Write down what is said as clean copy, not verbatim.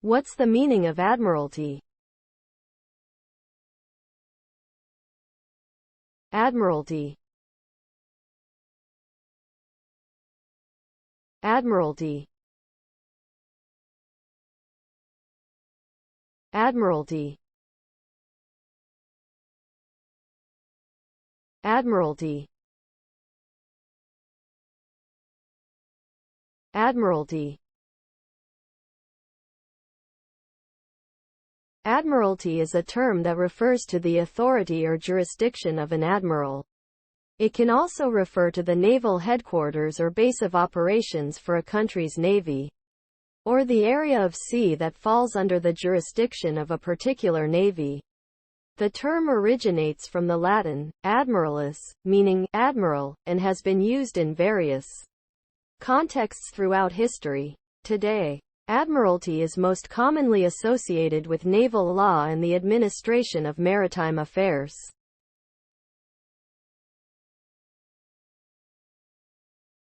What's the meaning of Admiralty? Admiralty. Admiralty. Admiralty. Admiralty. Admiralty. Admiralty is a term that refers to the authority or jurisdiction of an admiral. It can also refer to the naval headquarters or base of operations for a country's navy, or the area of sea that falls under the jurisdiction of a particular navy. The term originates from the Latin admiralis, meaning admiral, and has been used in various contexts throughout history. Today, admiralty is most commonly associated with naval law and the administration of maritime affairs.